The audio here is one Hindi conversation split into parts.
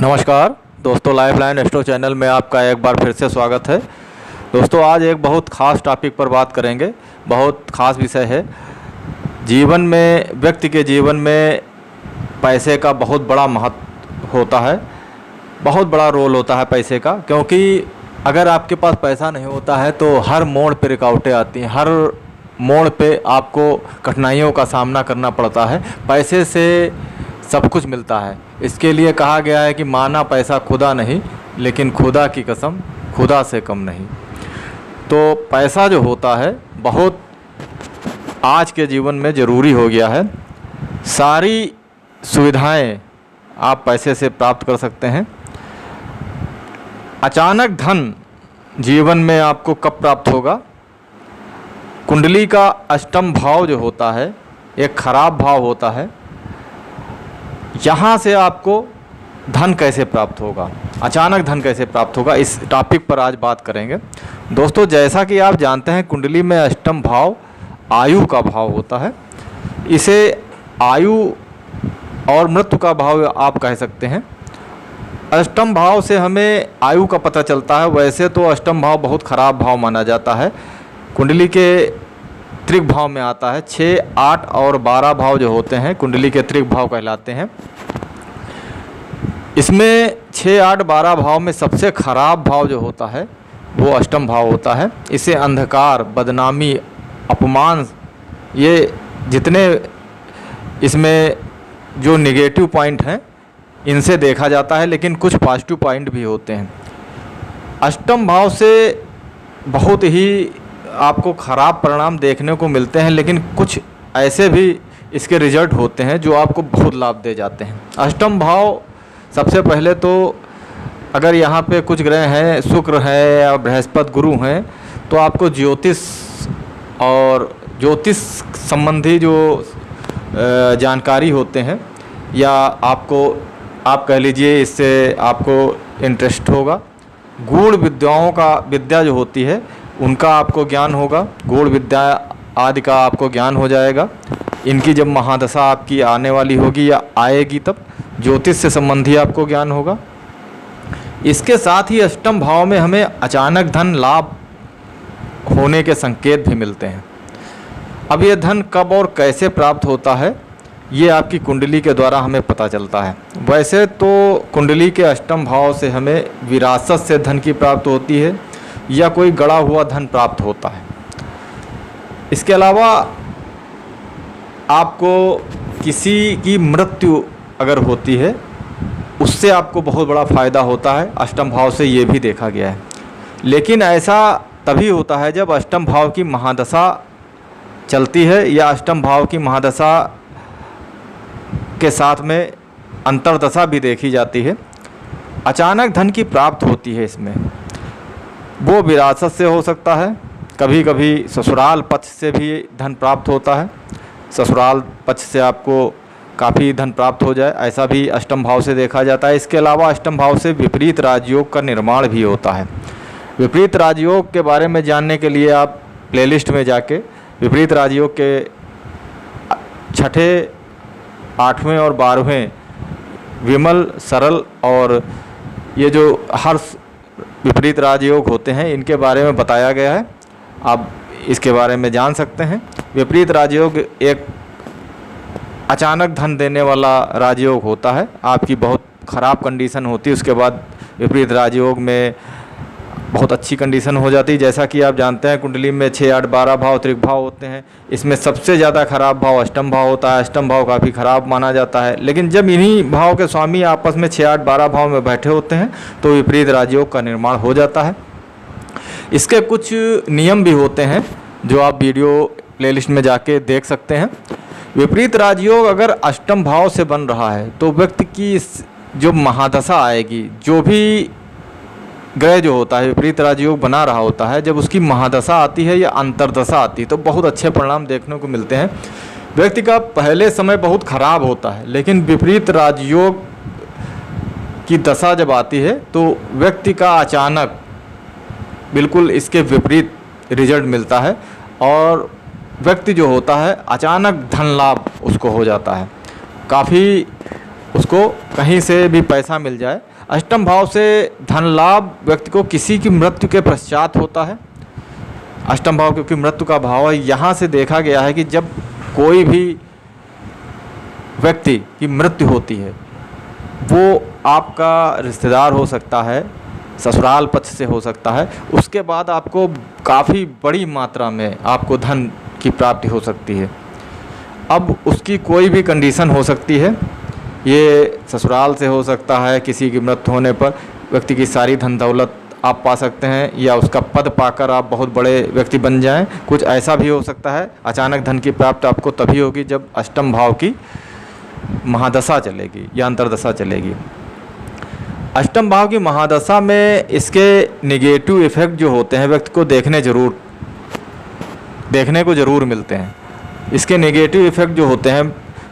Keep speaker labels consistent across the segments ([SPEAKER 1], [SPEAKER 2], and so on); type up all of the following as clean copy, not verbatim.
[SPEAKER 1] नमस्कार दोस्तों, लाइफलाइन एस्ट्रो चैनल में आपका एक बार फिर से स्वागत है। दोस्तों, आज एक बहुत ख़ास टॉपिक पर बात करेंगे। बहुत ख़ास विषय है। जीवन में, व्यक्ति के जीवन में पैसे का बहुत बड़ा महत्व होता है, बहुत बड़ा रोल होता है पैसे का। क्योंकि अगर आपके पास पैसा नहीं होता है तो हर मोड़ पर रुकावटें आती हैं, हर मोड़ पे आपको कठिनाइयों का सामना करना पड़ता है। पैसे से सब कुछ मिलता है। इसके लिए कहा गया है कि माना पैसा खुदा नहीं, लेकिन खुदा की कसम खुदा से कम नहीं। तो पैसा जो होता है बहुत आज के जीवन में ज़रूरी हो गया है। सारी सुविधाएं आप पैसे से प्राप्त कर सकते हैं। अचानक धन जीवन में आपको कब प्राप्त होगा? कुंडली का अष्टम भाव जो होता है एक खराब भाव होता है। यहाँ से आपको धन कैसे प्राप्त होगा, अचानक धन कैसे प्राप्त होगा, इस टॉपिक पर आज बात करेंगे। दोस्तों, जैसा कि आप जानते हैं कुंडली में अष्टम भाव आयु का भाव होता है। इसे आयु और मृत्यु का भाव आप कह सकते हैं। अष्टम भाव से हमें आयु का पता चलता है। वैसे तो अष्टम भाव बहुत खराब भाव माना जाता है। कुंडली के त्रिक भाव में आता है। 6, 8 और 12 भाव जो होते हैं कुंडली के त्रिक भाव कहलाते हैं। इसमें 6, 8, 12 भाव में सबसे खराब भाव जो होता है वो अष्टम भाव होता है। इसे अंधकार, बदनामी, अपमान, ये जितने इसमें जो निगेटिव पॉइंट हैं इनसे देखा जाता है, लेकिन कुछ पॉजिटिव पॉइंट भी होते हैं। अष्टम भाव से बहुत ही आपको ख़राब परिणाम देखने को मिलते हैं, लेकिन कुछ ऐसे भी इसके रिजल्ट होते हैं जो आपको बहुत लाभ दे जाते हैं। अष्टम भाव सबसे पहले तो अगर यहाँ पे कुछ ग्रह हैं, शुक्र है या बृहस्पति, गुरु हैं, तो आपको ज्योतिष और ज्योतिष संबंधी जो जानकारी होते हैं या आप कह लीजिए इससे आपको इंटरेस्ट होगा। गूढ़ विद्या जो होती है उनका आपको ज्ञान होगा। गूढ़ विद्या आदि का आपको ज्ञान हो जाएगा। इनकी जब महादशा आपकी आने वाली होगी या आएगी तब ज्योतिष से संबंधी आपको ज्ञान होगा। इसके साथ ही अष्टम भाव में हमें अचानक धन लाभ होने के संकेत भी मिलते हैं। अब ये धन कब और कैसे प्राप्त होता है ये आपकी कुंडली के द्वारा हमें पता चलता है। वैसे तो कुंडली के अष्टम भाव से हमें विरासत से धन की प्राप्ति होती है या कोई गड़ा हुआ धन प्राप्त होता है। इसके अलावा आपको किसी की मृत्यु अगर होती है उससे आपको बहुत बड़ा फ़ायदा होता है। अष्टम भाव से ये भी देखा गया है। लेकिन ऐसा तभी होता है जब अष्टम भाव की महादशा चलती है या अष्टम भाव की महादशा के साथ में अंतर्दशा भी देखी जाती है। अचानक धन की प्राप्त होती है। इसमें वो विरासत से हो सकता है, कभी कभी ससुराल पक्ष से भी धन प्राप्त होता है। ससुराल पक्ष से आपको काफ़ी धन प्राप्त हो जाए, ऐसा भी अष्टम भाव से देखा जाता है। इसके अलावा अष्टम भाव से विपरीत राजयोग का निर्माण भी होता है। विपरीत राजयोग के बारे में जानने के लिए आप प्लेलिस्ट में जाके विपरीत राजयोग के 6, 8वें और 12वें विमल, सरल और ये जो हर्ष विपरीत राजयोग होते हैं इनके बारे में बताया गया है। आप इसके बारे में जान सकते हैं। विपरीत राजयोग एक अचानक धन देने वाला राजयोग होता है। आपकी बहुत ख़राब कंडीशन होती है, उसके बाद विपरीत राजयोग में बहुत अच्छी कंडीशन हो जाती है। जैसा कि आप जानते हैं कुंडली में 6, 8, 12 भाव त्रिक भाव होते हैं। इसमें सबसे ज़्यादा खराब भाव अष्टम भाव होता है। अष्टम भाव काफ़ी ख़राब माना जाता है। लेकिन जब इन्हीं भाव के स्वामी आपस में 6, 8, 12 भाव में बैठे होते हैं तो विपरीत राजयोग का निर्माण हो जाता है। इसके कुछ नियम भी होते हैं जो आप वीडियो प्लेलिस्ट में जाके देख सकते हैं। विपरीत राजयोग अगर अष्टम भाव से बन रहा है तो व्यक्ति की जो महादशा आएगी, जो भी ग्रह जो होता है विपरीत राजयोग बना रहा होता है, जब उसकी महादशा आती है या अंतर्दशा आती है तो बहुत अच्छे परिणाम देखने को मिलते हैं। व्यक्ति का पहले समय बहुत खराब होता है, लेकिन विपरीत राजयोग की दशा जब आती है तो व्यक्ति का अचानक बिल्कुल इसके विपरीत रिजल्ट मिलता है और व्यक्ति जो होता है अचानक धन लाभ उसको हो जाता है। काफ़ी उसको कहीं से भी पैसा मिल जाए। अष्टम भाव से धन लाभ व्यक्ति को किसी की मृत्यु के पश्चात होता है। अष्टम भाव क्योंकि मृत्यु का भाव है, यहाँ से देखा गया है कि जब कोई भी व्यक्ति की मृत्यु होती है, वो आपका रिश्तेदार हो सकता है, ससुराल पक्ष से हो सकता है, उसके बाद आपको काफ़ी बड़ी मात्रा में आपको धन की प्राप्ति हो सकती है। अब उसकी कोई भी कंडीशन हो सकती है, ये ससुराल से हो सकता है, किसी की मृत्यु होने पर व्यक्ति की सारी धन दौलत आप पा सकते हैं, या उसका पद पाकर आप बहुत बड़े व्यक्ति बन जाएं। कुछ ऐसा भी हो सकता है। अचानक धन की प्राप्ति आपको तभी होगी जब अष्टम भाव की महादशा चलेगी या अंतर्दशा चलेगी। अष्टम भाव की महादशा में इसके नेगेटिव इफ़ेक्ट जो होते हैं व्यक्ति को देखने को ज़रूर मिलते हैं। इसके नेगेटिव इफ़ेक्ट जो होते हैं,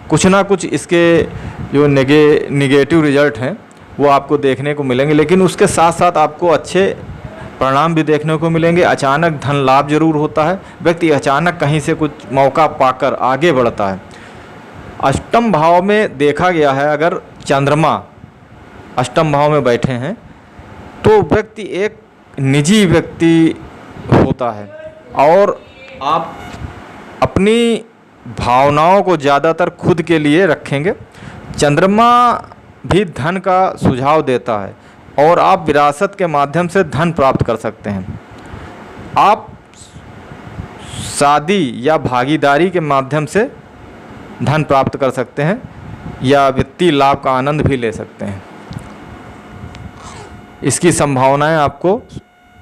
[SPEAKER 1] कुछ ना कुछ इसके जो नेगेटिव रिजल्ट हैं वो आपको देखने को मिलेंगे, लेकिन उसके साथ साथ आपको अच्छे परिणाम भी देखने को मिलेंगे। अचानक धन लाभ जरूर होता है, व्यक्ति अचानक कहीं से कुछ मौका पाकर आगे बढ़ता है। अष्टम भाव में देखा गया है, अगर चंद्रमा अष्टम भाव में बैठे हैं तो व्यक्ति एक निजी व्यक्ति होता है और आप अपनी भावनाओं को ज़्यादातर खुद के लिए रखेंगे। चंद्रमा भी धन का सुझाव देता है और आप विरासत के माध्यम से धन प्राप्त कर सकते हैं। आप शादी या भागीदारी के माध्यम से धन प्राप्त कर सकते हैं या वित्तीय लाभ का आनंद भी ले सकते हैं। इसकी संभावनाएं आपको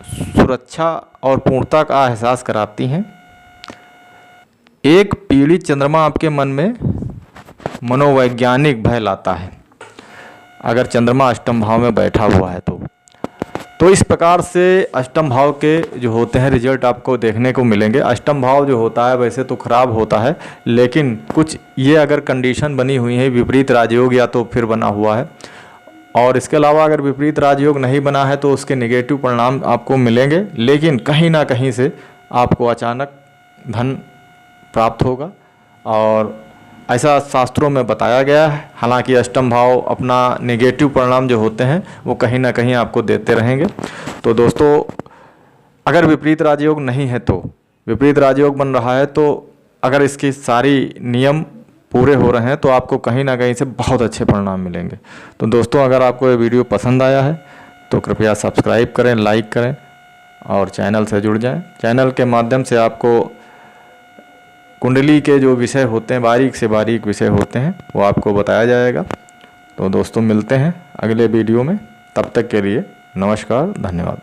[SPEAKER 1] सुरक्षा और पूर्णता का एहसास कराती हैं। एक पीड़ित चंद्रमा आपके मन में मनोवैज्ञानिक भय लाता है अगर चंद्रमा अष्टम भाव में बैठा हुआ है तो इस प्रकार से अष्टम भाव के जो होते हैं रिजल्ट आपको देखने को मिलेंगे। अष्टम भाव जो होता है वैसे तो खराब होता है, लेकिन कुछ ये अगर कंडीशन बनी हुई है, विपरीत राजयोग या तो फिर बना हुआ है, और इसके अलावा अगर विपरीत राजयोग नहीं बना है तो उसके नेगेटिव परिणाम आपको मिलेंगे, लेकिन कहीं ना कहीं से आपको अचानक धन प्राप्त होगा और ऐसा शास्त्रों में बताया गया है। हालांकि अष्टम भाव अपना नेगेटिव परिणाम जो होते हैं वो कहीं ना कहीं आपको देते रहेंगे। तो दोस्तों, अगर विपरीत राजयोग नहीं है तो विपरीत राजयोग बन रहा है तो अगर इसकी सारी नियम पूरे हो रहे हैं तो आपको कहीं ना कहीं से बहुत अच्छे परिणाम मिलेंगे। तो दोस्तों, अगर आपको ये वीडियो पसंद आया है तो कृपया सब्सक्राइब करें, लाइक करें और चैनल से जुड़ जाएं। चैनल के माध्यम से आपको कुंडली के जो विषय होते हैं, बारीक से बारीक विषय होते हैं, वो आपको बताया जाएगा। तो दोस्तों, मिलते हैं अगले वीडियो में। तब तक के लिए नमस्कार, धन्यवाद।